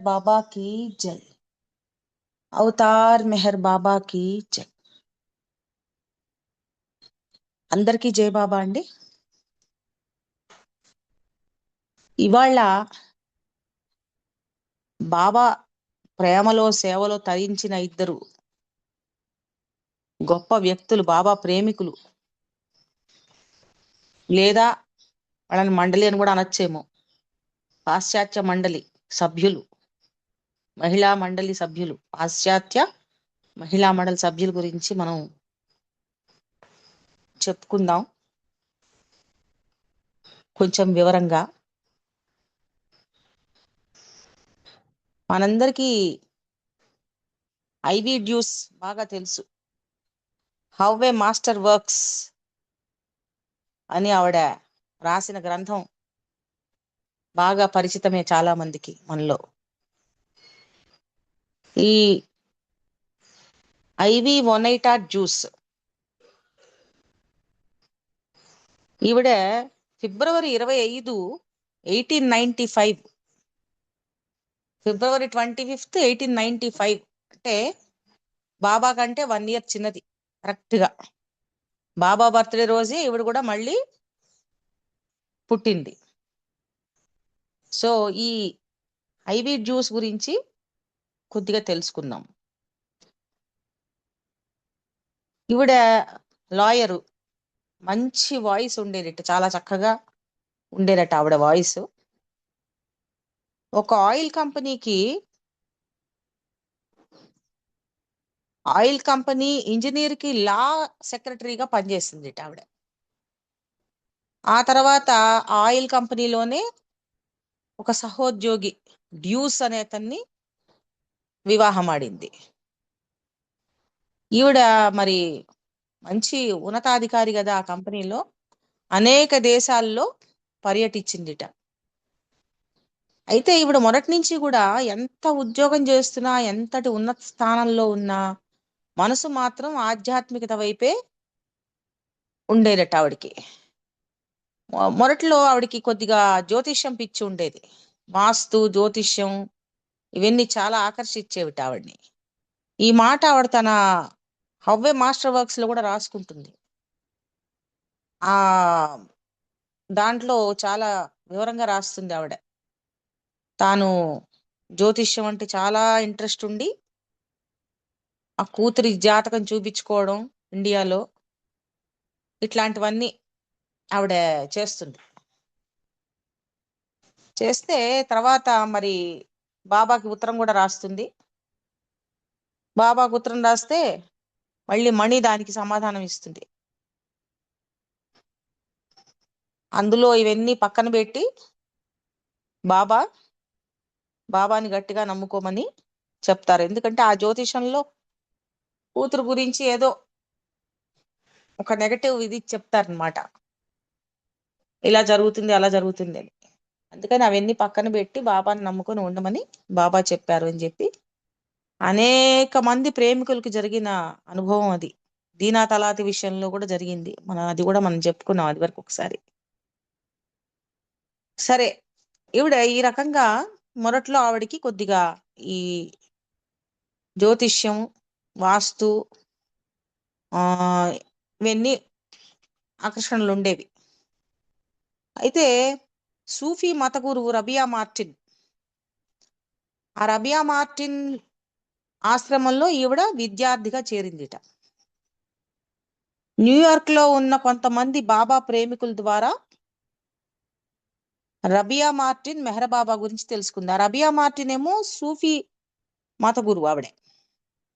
बाबा की जय। అవతార్ మెహర్ బాబా की జై. అందరికీ జై బాబా అండి. ఇవాళ బాబా ప్రేమలో సేవలో తరించిన ఇద్దరు గొప్ప వ్యక్తులు, బాబా ప్రేమికులు, లేదా వాళ్ళని మండలి అని కూడా అనొచ్చేమో, పాశ్చాత్య మండలి సభ్యులు, మహిళా మండలి సభ్యులు, పాశ్చాత్య మహిళా మండలి సభ్యుల గురించి మనం చెప్పుకుందాం కొంచెం వివరంగా. మనందరికీ ఐవి డ్యూస్ బాగా తెలుసు. హౌ ఏ మాస్టర్ వర్క్స్ అని ఆవిడ రాసిన గ్రంథం బాగా పరిచితమే చాలా మందికి మనలో. ఈ ఐవి ఒనైటా జ్యూస్ ఈవిడ ఫిబ్రవరి 25, 1895, ఫిబ్రవరి 25, 1895 అంటే బాబా కంటే 1 year చిన్నది కరెక్ట్ గా. బాబా బర్త్డే రోజే ఈవిడ కూడా మళ్ళీ పుట్టింది. సో ఈ ఐవి జ్యూస్ గురించి కొద్దిగా తెలుసుకుందాం. ఈవిడ లాయరు, మంచి వాయిస్ ఉండేదట, చాలా చక్కగా ఉండేదట ఆవిడ వాయిస్. ఒక ఆయిల్ కంపెనీ ఇంజనీర్ కి లా సెక్రటరీగా పనిచేసింది ఆవిడ. ఆ తర్వాత ఆయిల్ కంపెనీలోనే ఒక సహోద్యోగి డ్యూస్ అనే అతన్ని వివాహం ఆడింది. ఈవిడ మరి మంచి ఉన్నతాధికారి కదా, ఆ కంపెనీలో అనేక దేశాల్లో పర్యటించిందిట. అయితే ఈవిడ మొదటి నుంచి కూడా ఎంత ఉద్యోగం చేస్తున్నా, ఎంతటి ఉన్నత స్థానంలో ఉన్నా మనసు మాత్రం ఆధ్యాత్మికత వైపే ఉండేదట ఆవిడికి. మొదట్లో ఆవిడికి కొద్దిగా జ్యోతిష్యం పిచ్చి ఉండేది. వాస్తు, జ్యోతిష్యం ఇవన్నీ చాలా ఆకర్షించేవిట ఆవిడ్ని. ఈ మాట ఆవిడ తన హవ్వే మాస్టర్ వర్క్స్ లో కూడా రాసుకుంటుంది. ఆ దాంట్లో చాలా వివరంగా రాస్తుంది ఆవిడ. తాను జ్యోతిష్యం అంటే చాలా ఇంట్రెస్ట్ ఉండి ఆ కూతురి జాతకం చూపించుకోవడం ఇండియాలో, ఇట్లాంటివన్నీ ఆవిడ చేస్తుంది. చేస్తే తర్వాత మరి బాబాకి ఉత్తరం కూడా రాస్తుంది. బాబాకి ఉత్తరం రాస్తే మళ్ళీ మణి దానికి సమాధానం ఇస్తుంది. అందులో ఇవన్నీ పక్కన పెట్టి బాబాని గట్టిగా నమ్ముకోమని చెప్తారు. ఎందుకంటే ఆ జ్యోతిషంలో కూతురు గురించి ఏదో ఒక నెగటివ్ ఇది చెప్తారనమాట, ఇలా జరుగుతుంది అలా జరుగుతుంది అని. అందుకని అవన్నీ పక్కన పెట్టి బాబాని నమ్ముకొని ఉండమని బాబా చెప్పారు అని చెప్పి అనేక మంది ప్రేమికులకి జరిగిన అనుభవం అది. దీనా తలాతి విషయంలో కూడా జరిగింది. అది కూడా మనం చెప్పుకున్నాం అది వరకు ఒకసారి. సరే, ఈవిడ ఈ రకంగా మొదట్లో ఆవిడికి కొద్దిగా ఈ జ్యోతిష్యం, వాస్తు ఇవన్నీ ఆకర్షణలు ఉండేవి. అయితే సూఫీ మత గురువు రబియా మార్టిన్, ఆ రబియా మార్టిన్ ఆశ్రమంలో ఈవిడ విద్యార్థిగా చేరిందిట. న్యూయార్క్ లో ఉన్న కొంతమంది బాబా ప్రేమికుల ద్వారా రబియా మార్టిన్ మెహర్ బాబా గురించి తెలుసుకుంది. ఆ రబియా మార్టిన్ ఏమో సూఫీ మత గురువు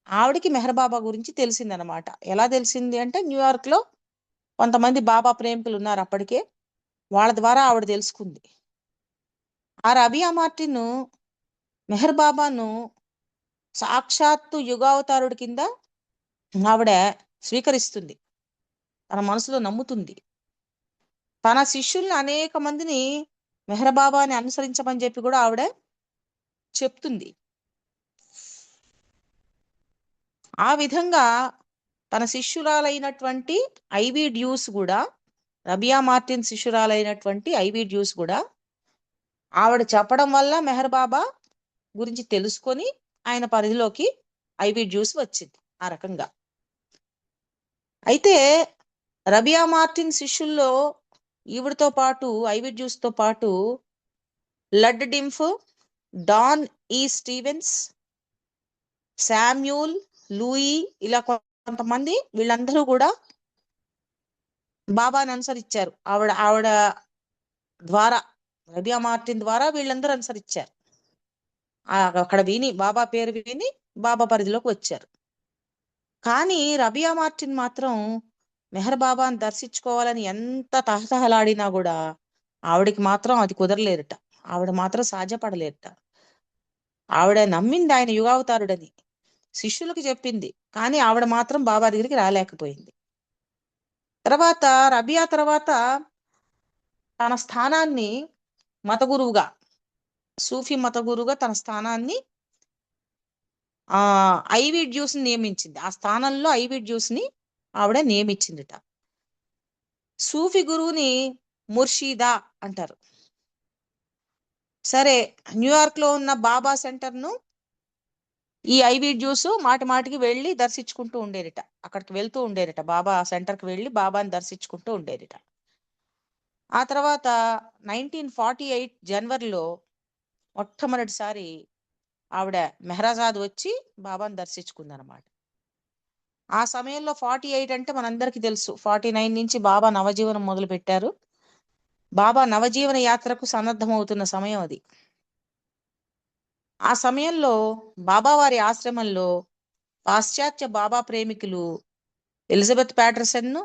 ఆవిడకి మెహర్ బాబా గురించి తెలిసిందనమాట. ఎలా తెలిసింది అంటే, న్యూయార్క్ లో కొంతమంది బాబా ప్రేమికులు ఉన్నారు అప్పటికే, వాళ్ళ ద్వారా ఆవిడ తెలుసుకుంది. ఆ రబియా మార్టిన్ మెహర్ బాబాను సాక్షాత్తు యుగావతారుడి కింద ఆవిడ స్వీకరిస్తుంది, తన మనసులో నమ్ముతుంది. తన శిష్యుల్ని అనేక మందిని మెహర్ బాబాని అనుసరించమని చెప్పి కూడా ఆవిడ చెప్తుంది. ఆ విధంగా తన శిష్యురాలైనటువంటి ఐవి డ్యూస్ కూడా, రబియా మార్టిన్ శిష్యురాలైనటువంటి ఐవి డ్యూస్ కూడా ఆవిడ చెప్పడం వల్ల మెహర్ బాబా గురించి తెలుసుకొని ఆయన పరిధిలోకి ఐవి జ్యూస్ వచ్చింది ఆ రకంగా. అయితే రబియా మార్టిన్ శిష్యుల్లో ఈవిడతో పాటు ఐవి జ్యూస్ తో పాటు లడ్ డింఫ్, డాన్ ఈ స్టీవెన్స్, శామ్యూల్, లూయి, ఇలా కొంతమంది వీళ్ళందరూ కూడా బాబాని అనుసరించారు. ఆవిడ ఆవిడ ద్వారా, రబియా మార్టిన్ ద్వారా వీళ్ళందరూ అనుసరించారు. అక్కడ విని బాబా పేరు విని బాబా పరిధిలోకి వచ్చారు. కానీ రబియా మార్టిన్ మాత్రం మెహర్ బాబాని దర్శించుకోవాలని ఎంత తహతహలాడినా కూడా ఆవిడకి మాత్రం అది కుదరలేదట. ఆవిడ మాత్రం సాధ్యపడలేదట. ఆవిడ నమ్మింది ఆయన యుగావతారుడని, శిష్యులకు చెప్పింది, కానీ ఆవిడ మాత్రం బాబా దగ్గరికి రాలేకపోయింది. తర్వాత రబియా తర్వాత తన స్థానాన్ని మత గురువుగా, సూఫీ మత గురువుగా తన స్థానాన్ని ఐవి జ్యూస్ ని నియమించింది. ఆ స్థానంలో ఐవి జ్యూస్ ని ఆవిడ నియమించిందిట. సూఫీ గురువుని ముర్షీదా అంటారు. సరే, న్యూయార్క్ లో ఉన్న బాబా సెంటర్ ను ఈ ఐవి జ్యూస్ మాటి మాటికి వెళ్ళి దర్శించుకుంటూ ఉండేదిట. అక్కడికి వెళ్తూ ఉండేదిట, బాబా సెంటర్ కి వెళ్ళి బాబాని దర్శించుకుంటూ ఉండేదిట. ఆ తర్వాత 1948 జనవరిలో మొట్టమొదటిసారి ఆవిడ మెహరాజాద్ వచ్చి బాబాని దర్శించుకుందనమాట. ఆ సమయంలో 48 అంటే మనందరికీ తెలుసు, 49 నుంచి బాబా నవజీవనం మొదలు పెట్టారు. బాబా నవజీవన యాత్రకు సన్నద్ధమవుతున్న సమయం అది. ఆ సమయంలో బాబా వారి ఆశ్రమంలో పాశ్చాత్య బాబా ప్రేమికులు ఎలిజబెత్ ప్యాటర్సన్,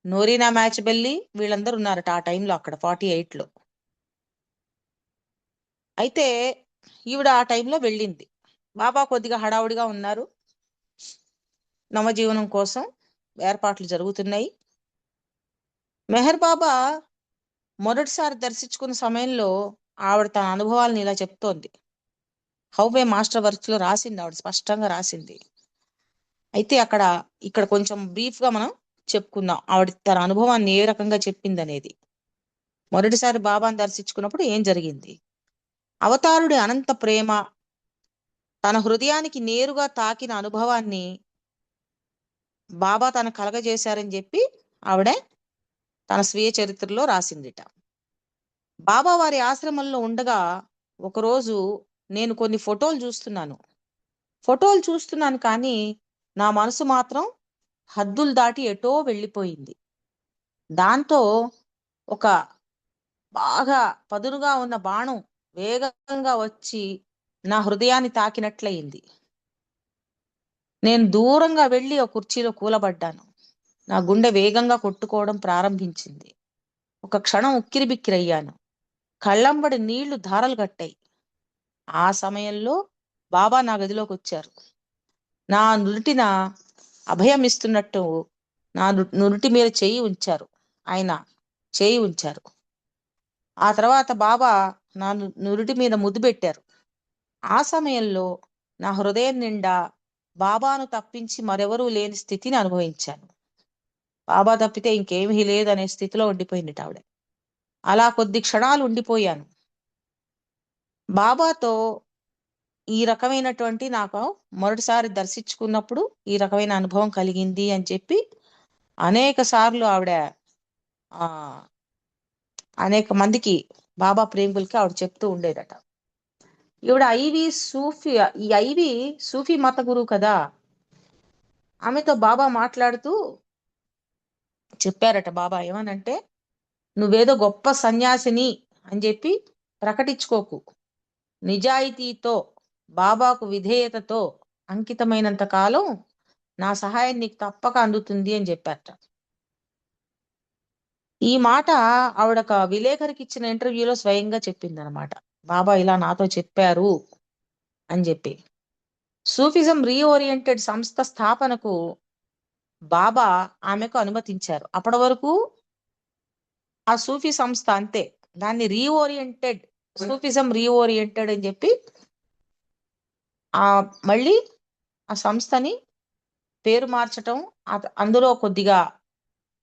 నోరీనా మ్యాచ్బెల్లి వీళ్ళందరూ ఉన్నారట ఆ టైంలో అక్కడ 48లో. అయితే ఈవిడ ఆ టైంలో వెళ్ళింది. బాబా కొద్దిగా హడావుడిగా ఉన్నారు, నవజీవనం కోసం ఏర్పాట్లు జరుగుతున్నాయి. మెహర్ బాబా మొదటిసారి దర్శించుకున్న సమయంలో ఆవిడ తన అనుభవాలను ఇలా చెప్తోంది. హౌవే మాస్టర్ వర్క్స్ లో రాసింది, ఆవిడ స్పష్టంగా రాసింది. అయితే ఇక్కడ కొంచెం బ్రీఫ్ గా మనం చెప్పుకుందాం, ఆవిడ తన అనుభవాన్ని ఏ రకంగా చెప్పింది అనేది. మొదటిసారి బాబాని దర్శించుకున్నప్పుడు ఏం జరిగింది? అవతారుడి అనంత ప్రేమ తన హృదయానికి నేరుగా తాకిన అనుభవాన్ని బాబా తన కలగజేశారని చెప్పి ఆవిడ తన స్వీయ చరిత్రలో రాసిందిట. బాబా వారి ఆశ్రమంలో ఉండగా ఒకరోజు నేను కొన్ని ఫోటోలు చూస్తున్నాను కానీ నా మనసు మాత్రం హద్దులు దాటి ఎటో వెళ్ళిపోయింది. దాంతో ఒక బాగా పదునుగా ఉన్న బాణం వేగంగా వచ్చి నా హృదయాన్ని తాకినట్లయింది. నేను దూరంగా వెళ్ళి ఒక కుర్చీలో కూలబడ్డాను. నా గుండె వేగంగా కొట్టుకోవడం ప్రారంభించింది. ఒక క్షణం ఉక్కిరిబిక్కిరయ్యాను. కళ్ళంబడి నీళ్లు ధారలు కట్టాయి. ఆ సమయంలో బాబా నా గదిలోకి వచ్చారు. నా నురిటిన అభయం ఇస్తున్నట్టు నా నురిటి మీద ఆయన చేయి ఉంచారు. ఆ తర్వాత బాబా నా నురిటి మీద ముద్దు పెట్టారు. ఆ సమయంలో నా హృదయం నిండా బాబాను తప్పించి మరెవరూ లేని స్థితిని అనుభవించాను. బాబా తప్పితే ఇంకేమీ లేదనే స్థితిలో ఉండిపోయింది ఆవిడ. అలా కొద్ది క్షణాలు ఉండిపోయాను. బాబాతో ఈ రకమైనటువంటి నాకు మొదటిసారి దర్శించుకున్నప్పుడు ఈ రకమైన అనుభవం కలిగింది అని చెప్పి అనేక సార్లు ఆవిడ అనేక మందికి, బాబా ప్రేమికులకి ఆవిడ చెప్తూ ఉండేదట. ఈవిడ ఈ ఐవి సూఫీ మత గురువు కదా. ఆమెతో బాబా మాట్లాడుతూ చెప్పారట. బాబా ఏమనంటే, నువ్వేదో గొప్ప సన్యాసిని అని చెప్పి ప్రకటించుకోకు. నిజాయితీతో, బాబాకు విధేయతతో అంకితమైనంత కాలం నా సహాయం నీకు తప్పక అందుతుంది అని చెప్పారట. ఈ మాట ఆవిడక విలేకరికి ఇచ్చిన ఇంటర్వ్యూలో స్వయంగా చెప్పిందనమాట. బాబా ఇలా నాతో చెప్పారు అని చెప్పి. సూఫిజం రీఓరియంటెడ్ సంస్థ స్థాపనకు బాబా ఆమెకు అనుమతించారు. అప్పటి వరకు ఆ సూఫీ సంస్థ అంతే, దాన్ని సూఫిజం రీఓరియంటెడ్ అని చెప్పి మళ్ళీ ఆ సంస్థని పేరు మార్చటం, అందులో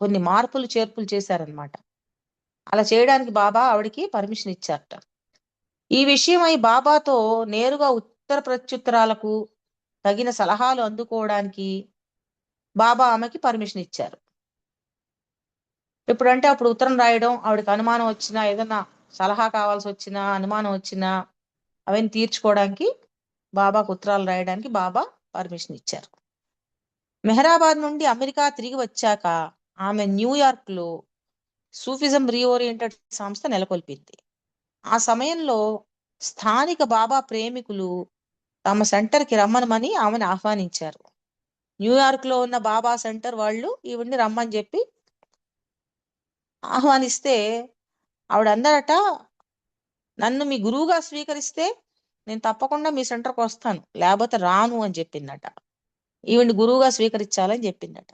కొన్ని మార్పులు చేర్పులు చేశారనమాట. అలా చేయడానికి బాబా ఆవిడికి పర్మిషన్ ఇచ్చారట. ఈ విషయమై బాబాతో నేరుగా ఉత్తర ప్రత్యుత్తరాలకు తగిన సలహాలు అందుకోవడానికి బాబా ఆమెకి పర్మిషన్ ఇచ్చారు. ఎప్పుడంటే అప్పుడు ఉత్తరం రాయడం, ఆవిడకి అనుమానం వచ్చినా, ఏదన్నా సలహా కావాల్సి వచ్చినా, అనుమానం వచ్చినా అవన్నీ తీర్చుకోవడానికి బాబాకు ఉత్తరాలు రాయడానికి బాబా పర్మిషన్ ఇచ్చారు. మెహరాబాద్ నుండి అమెరికా తిరిగి వచ్చాక ఆమె న్యూయార్క్ లో సూఫిజం రీఓరియంటెడ్ సంస్థ నెలకొల్పింది. ఆ సమయంలో స్థానిక బాబా ప్రేమికులు తమ సెంటర్కి రమ్మనమని ఆమెను ఆహ్వానించారు. న్యూయార్క్ లో ఉన్న బాబా సెంటర్ వాళ్ళు ఈవిడ్ని రమ్మని చెప్పి ఆహ్వానిస్తే ఆవిడ అందరట, నన్ను మీ గురువుగా స్వీకరిస్తే నేను తప్పకుండా మీ సెంటర్కి వస్తాను, లేకపోతే రాను అని చెప్పిందట. ఈవిడ్ని గురువుగా స్వీకరించాలని చెప్పిందట.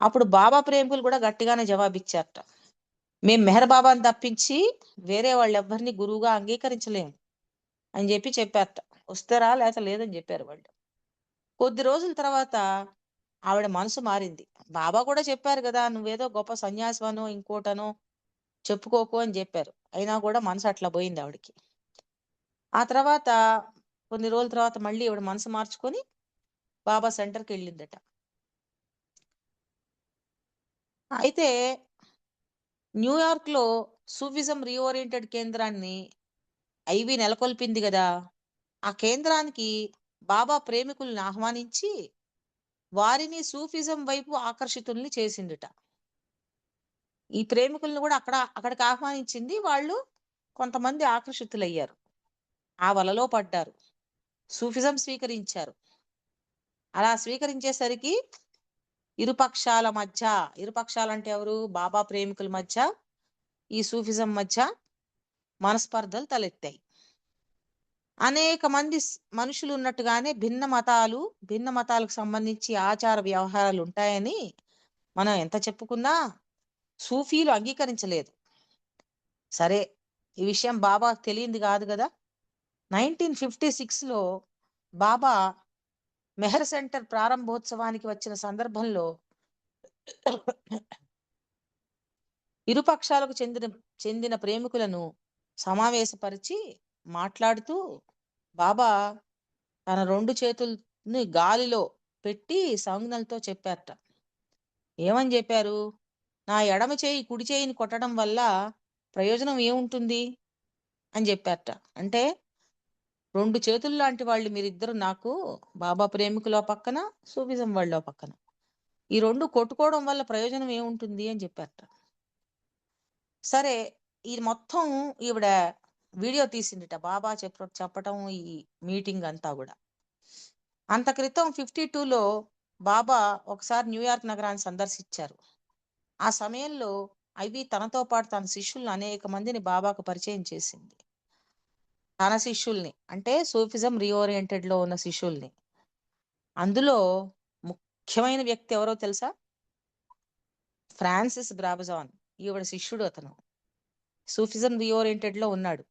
అప్పుడు బాబా ప్రేమికులు కూడా గట్టిగానే జవాబిచ్చారట, మేము మెహర్ బాబాని తప్పించి వేరే వాళ్ళు ఎవ్వరిని గురువుగా అంగీకరించలేము అని చెప్పారట. వస్తారా లేక లేదని చెప్పారు వాళ్ళు. కొద్ది రోజుల తర్వాత ఆవిడ మనసు మారింది. బాబా కూడా చెప్పారు కదా, నువ్వేదో గొప్ప సన్యాసివనో ఇంకోటనో చెప్పుకోకు అని చెప్పారు. అయినా కూడా మనసు అట్లా పోయింది ఆవిడకి. ఆ తర్వాత కొన్ని రోజుల తర్వాత మళ్ళీ ఆవిడ మనసు మార్చుకొని బాబా సెంటర్కి వెళ్ళిందట. అయితే న్యూయార్క్ లో సూఫిజం రీఓరియంటెడ్ కేంద్రాన్ని ఐవి నెలకొల్పింది కదా, ఆ కేంద్రానికి బాబా ప్రేమికుల్ని ఆహ్వానించి వారిని సూఫిజం వైపు ఆకర్షితుల్ని చేసిందిట. ఈ ప్రేమికులను కూడా అక్కడికి ఆహ్వానించింది. వాళ్ళు కొంతమంది ఆకర్షితులయ్యారు, ఆ వలలో పడ్డారు, సూఫిజం స్వీకరించారు. అలా స్వీకరించేసరికి ఇరుపక్షాల మధ్య, ఇరుపక్షాలంటే ఎవరు, బాబా ప్రేమికుల మధ్య ఈ సూఫిజం మధ్య మనస్పర్ధలు తలెత్తాయి. అనేక మంది మనుషులు ఉన్నట్టుగానే భిన్న మతాలకు సంబంధించి ఆచార వ్యవహారాలు ఉంటాయని మనం ఎంత చెప్పుకున్నా సూఫీలు అంగీకరించలేదు. సరే, ఈ విషయం బాబాకు తెలియంది కాదు కదా. 1956లో బాబా మెహర్ సెంటర్ ప్రారంభోత్సవానికి వచ్చిన సందర్భంలో ఇరుపక్షాలకు చెందిన ప్రేమికులను సమావేశపరిచి మాట్లాడుతూ బాబా తన 2 చేతుల్ని గాలిలో పెట్టి సంజ్ఞలతో చెప్పారట. ఏమని చెప్పారు? నా ఎడమ చేయి కుడి చేయిని కొట్టడం వల్ల ప్రయోజనం ఏముంటుంది అని చెప్పారట. అంటే 2 చేతులు లాంటి వాళ్ళు మీరిద్దరు నాకు, బాబా ప్రేమికుల పక్కన, సూఫిజం వాళ్ళ పక్కన. ఈ 2 కొట్టుకోవడం వల్ల ప్రయోజనం ఏముంటుంది అని చెప్పారట. సరే, ఇది మొత్తం ఈవిడ వీడియో తీసిందిట, బాబా చెప్పటం ఈ మీటింగ్ అంతా కూడా. అంత క్రితం 52లో బాబా ఒకసారి న్యూయార్క్ నగరాన్ని సందర్శించారు. ఆ సమయంలో ఐవి తనతో పాటు తన శిష్యుల్ని అనేక మందిని బాబాకు పరిచయం చేసింది. తన శిష్యుల్ని అంటే సూఫిజం రీఓరియంటెడ్ లో ఉన్న శిష్యుల్ని. అందులో ముఖ్యమైన వ్యక్తి ఎవరో తెలుసా? ఫ్రాన్సిస్ బ్రాబజాన్. ఈవిడ శిష్యుడు. అతను సూఫిజం రీఓరియంటెడ్ లో ఉన్నాడు.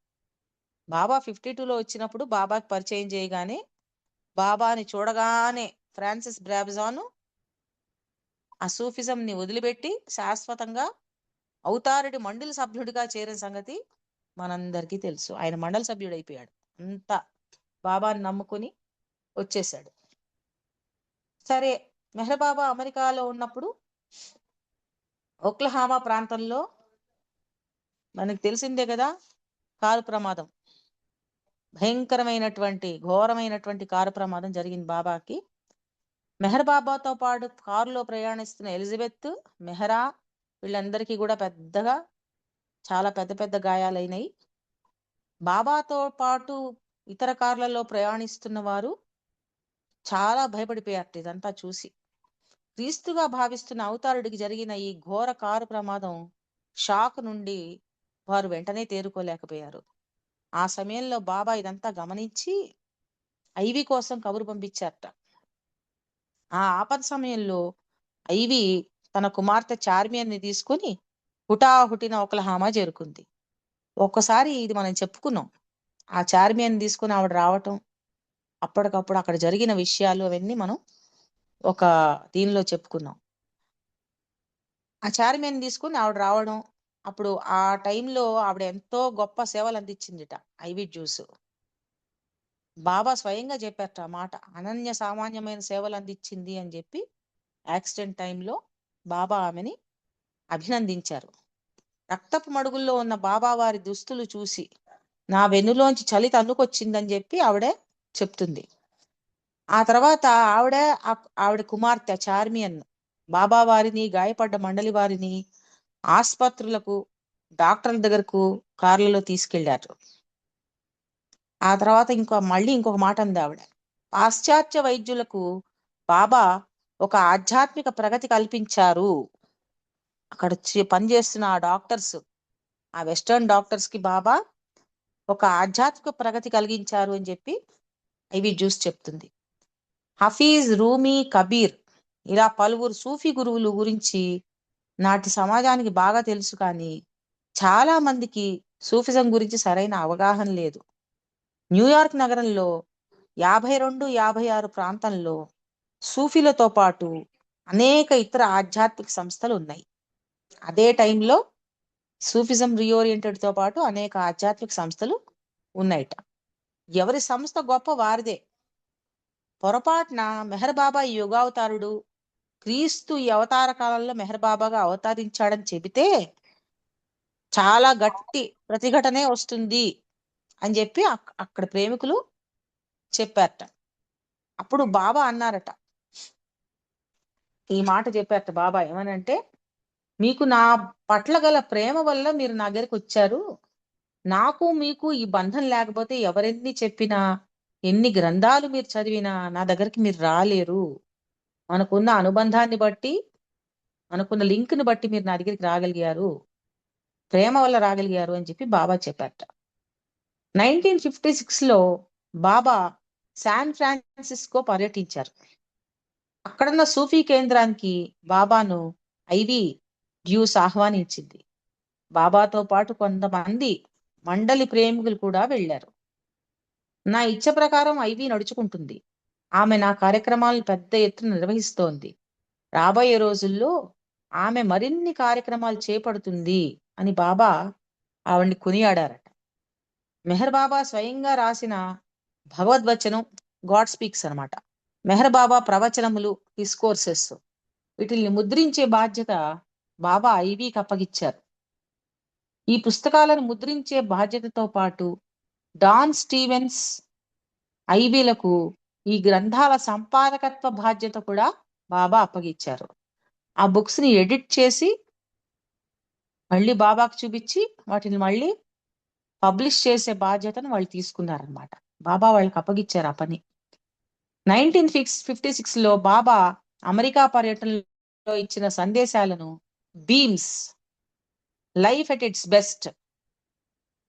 బాబా 52లో వచ్చినప్పుడు బాబాకి పరిచయం చేయగానే, బాబాని చూడగానే ఫ్రాన్సిస్ బ్రాబజాను ఆ సూఫిజం ని వదిలిపెట్టి శాశ్వతంగా అవతారుడి మండలి సభ్యుడిగా చేరిన సంగతి మనందరికీ తెలుసు. ఆయన మండలి సభ్యుడు అయిపోయాడు. అంతా బాబాని నమ్ముకుని వచ్చేసాడు. సరే, మెహర్ బాబా అమెరికాలో ఉన్నప్పుడు ఒక్లహామా ప్రాంతంలో మనకు తెలిసిందే కదా, కారు ప్రమాదం, భయంకరమైనటువంటి ఘోరమైనటువంటి కారు ప్రమాదం జరిగింది బాబాకి. మెహర్ బాబాతో పాటు కారులో ప్రయాణిస్తున్న ఎలిజబెత్, మెహరా వీళ్ళందరికీ కూడా చాలా పెద్ద పెద్ద గాయాలైనవి. బాబాతో పాటు ఇతర కార్లలో ప్రయాణిస్తున్న వారు చాలా భయపడిపోయారు ఇదంతా చూసి. క్రీస్తుగా భావిస్తున్న అవతారుడికి జరిగిన ఈ ఘోర కారు ప్రమాదం షాక్ నుండి వారు వెంటనే తేరుకోలేకపోయారు. ఆ సమయంలో బాబా ఇదంతా గమనించి ఐవి కోసం కబురు పంపించారట. ఆ ఆపద సమయంలో ఐవి తన కుమార్తె చార్మియన్ని తీసుకుని హుటాహుటిన ఒక్లహామా చేరుకుంది. ఒక్కసారి ఇది మనం చెప్పుకున్నాం, ఆ చార్మియన్ని తీసుకుని ఆవిడ రావటం, అప్పటికప్పుడు అక్కడ జరిగిన విషయాలు అవన్నీ మనం ఒక దీనిలో చెప్పుకున్నాం. ఆ చార్మియన్ని తీసుకుని ఆవిడ రావడం, అప్పుడు ఆ టైంలో ఆవిడ ఎంతో గొప్ప సేవలు అందించిందిట ఐవి జ్యూస్. బాబా స్వయంగా చెప్పారట ఆ మాట. అనన్య సామాన్యమైన సేవలు అందించింది అని చెప్పి యాక్సిడెంట్ టైంలో బాబా ఆమెని అభినందించారు. రక్తపు మడుగుల్లో ఉన్న బాబా వారి దుస్తులు చూసి నా వెన్నులోంచి చలి తన్నుకొచ్చిందని చెప్పి ఆవిడే చెప్తుంది. ఆ తర్వాత ఆవిడ కుమార్తె చార్మియన్ బాబా వారిని, గాయపడ్డ మండలి వారిని ఆసుపత్రులకు, డాక్టర్ల దగ్గరకు కార్లలో తీసుకెళ్లారు. ఆ తర్వాత ఇంకొక మాట అంది ఆవిడ. పాశ్చాత్య వైద్యులకు బాబా ఒక ఆధ్యాత్మిక ప్రగతి కల్పించారు. అక్కడ పనిచేస్తున్న ఆ డాక్టర్స్, ఆ వెస్టర్న్ డాక్టర్స్ కి బాబా ఒక ఆధ్యాత్మిక ప్రగతి కలిగించారు అని చెప్పి ఐవి జ్యూస్ చెప్తుంది. హఫీజ్, రూమీ, కబీర్ ఇలా పలువురు సూఫీ గురువులు గురించి నాటి సమాజానికి బాగా తెలుసు, కానీ చాలా మందికి సూఫిజం గురించి సరైన అవగాహన లేదు. న్యూయార్క్ నగరంలో 52, 56 ప్రాంతంలో సూఫీలతో పాటు అనేక ఇతర ఆధ్యాత్మిక సంస్థలు ఉన్నాయి. అదే టైంలో సూఫిజం రీఓరియంటెడ్ తో పాటు అనేక ఆధ్యాత్మిక సంస్థలు ఉన్నాయిట. ఎవరి సంస్థ గొప్ప వారిదే. పొరపాటున మెహర్ బాబా ఈ యుగావతారుడు, క్రీస్తు ఈ అవతార కాలంలో మెహర్ బాబాగా అవతరించాడని చెబితే చాలా గట్టి ప్రతిఘటనే వస్తుంది అని చెప్పి అక్కడ ప్రేమికులు చెప్పారట. అప్పుడు బాబా అన్నారట, ఈ మాట చెప్పారట బాబా ఏమనంటే, మీకు నా పట్ల గల ప్రేమ వల్ల మీరు నా దగ్గరికి వచ్చారు. నాకు మీకు ఈ బంధం లేకపోతే ఎవరెన్ని చెప్పినా, ఎన్ని గ్రంథాలు మీరు చదివినా నా దగ్గరికి మీరు రాలేరు. మనకున్న అనుబంధాన్ని బట్టి, మనకున్న లింక్ని బట్టి మీరు నా దగ్గరికి రాగలిగారు, ప్రేమ వల్ల రాగలిగారు అని చెప్పి బాబా చెప్పారట. 1956లో బాబా శాన్ ఫ్రాన్సిస్కో పర్యటించారు. అక్కడున్న సూఫీ కేంద్రానికి బాబాను ఐవి డ్యూస్ ఆహ్వానించింది. బాబాతో పాటు కొంతమంది మండలి ప్రేమికులు కూడా వెళ్లారు. నా ఇచ్చ ప్రకారం ఐవి నడుచుకుంటుంది. ఆమె నా కార్యక్రమాలను పెద్ద ఎత్తున నిర్వహిస్తోంది. రాబోయే రోజుల్లో ఆమె మరిన్ని కార్యక్రమాలు చేపడుతుంది అని బాబా ఆవిడ్ని కొనియాడారట. మెహర్ బాబా స్వయంగా రాసిన భగవద్వచనం, గాడ్ స్పీక్స్ అన్నమాట, మెహర్ బాబా ప్రవచనములు, డిస్కోర్సెస్, వీటిల్ని ముద్రించే బాధ్యత బాబా ఐవికి అప్పగిచ్చారు. ఈ పుస్తకాలను ముద్రించే బాధ్యతతో పాటు డాన్ స్టీవెన్స్, ఐవిలకు ఈ గ్రంథాల సంపాదకత్వ బాధ్యత కూడా బాబా అప్పగిచ్చారు. ఆ బుక్స్ ని ఎడిట్ చేసి మళ్ళీ బాబాకు చూపించి వాటిని మళ్ళీ పబ్లిష్ చేసే బాధ్యతను వాళ్ళు తీసుకున్నారనమాట. బాబా వాళ్ళకి అప్పగిచ్చారు ఆ పని. 1956లో బాబా అమెరికా పర్యటనలో ఇచ్చిన సందేశాలను Beams, Life at Its Best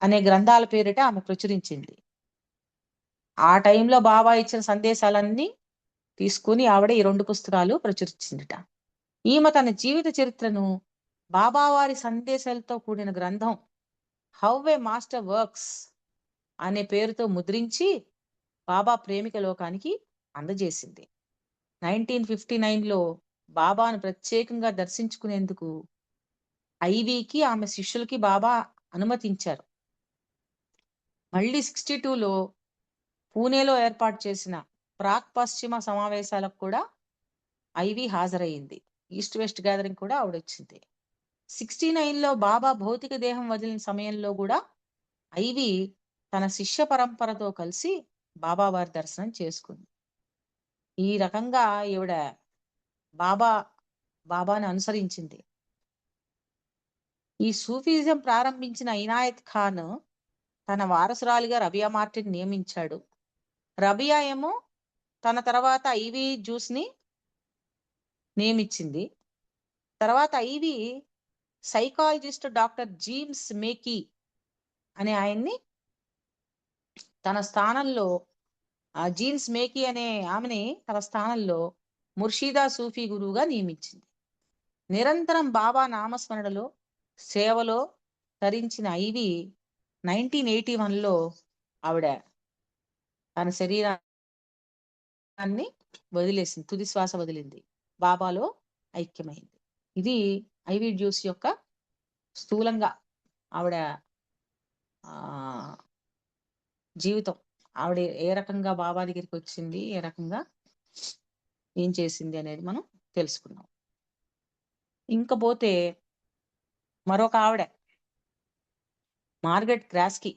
అనే గ్రంథాల పేరిట ఆమె ప్రచురించింది. ఆ టైంలో బాబా ఇచ్చిన సందేశాలన్నీ తీసుకుని ఆవిడ ఈ 2 పుస్తకాలు ప్రచురించిందిట. ఈమె తన జీవిత చరిత్రను బాబావారి సందేశాలతో కూడిన గ్రంథం హౌ ఏ మాస్టర్ వర్క్స్ అనే పేరుతో ముద్రించి బాబా ప్రేమిక లోకానికి అందజేసింది. 1959లో బాబాను ప్రత్యేకంగా దర్శించుకునేందుకు ఐవికి, ఆమె శిష్యులకి బాబా అనుమతించారు. మళ్ళీ 62లో పూణేలో ఏర్పాటు చేసిన ప్రాక్ పశ్చిమ సమావేశాలకు కూడా ఐవి హాజరయ్యింది. ఈస్ట్ వెస్ట్ గ్యాదరింగ్ కూడా ఆవిడొచ్చింది. 69లో బాబా భౌతిక దేహం వదిలిన సమయంలో కూడా ఐవి తన శిష్య పరంపరతో కలిసి బాబా వారి దర్శనం చేసుకుంది. ఈ రకంగా ఈవిడ బాబాని అనుసరించింది. ఈ సూఫీజం ప్రారంభించిన ఇనాయత్ ఖాన్ తన వారసురాలిగా రబియా మార్టిన్ నియమించాడు. రబియా ఏమో తన తర్వాత ఐవి జ్యూస్ ని నియమించింది. తర్వాత ఐవి సైకాలజిస్ట్ డాక్టర్ జీమ్స్ మేకీ అనే ఆయన్ని తన స్థానంలో, జీన్స్ మేకీ అనే ఆమెని తన స్థానంలో ముర్షిదా సూఫీ గురువుగా నియమించింది. నిరంతరం బాబా నామస్మరణలో, సేవలో తరించిన ఐవి 1981లో ఆవిడ తన శరీరాన్ని వదిలేసింది, తుది శ్వాస వదిలింది, బాబాలో ఐక్యమైంది. ఇది ఐవి జ్యూస్ యొక్క స్థూలంగా ఆవిడ జీవితం, ఆవిడ ఏ రకంగా బాబా దగ్గరికి వచ్చింది, ఏ రకంగా ఏం చేసింది అనేది మనం తెలుసుకున్నాం. ఇంకపోతే మరొక ఆవిడ మార్గరెట్ క్రాస్కీ.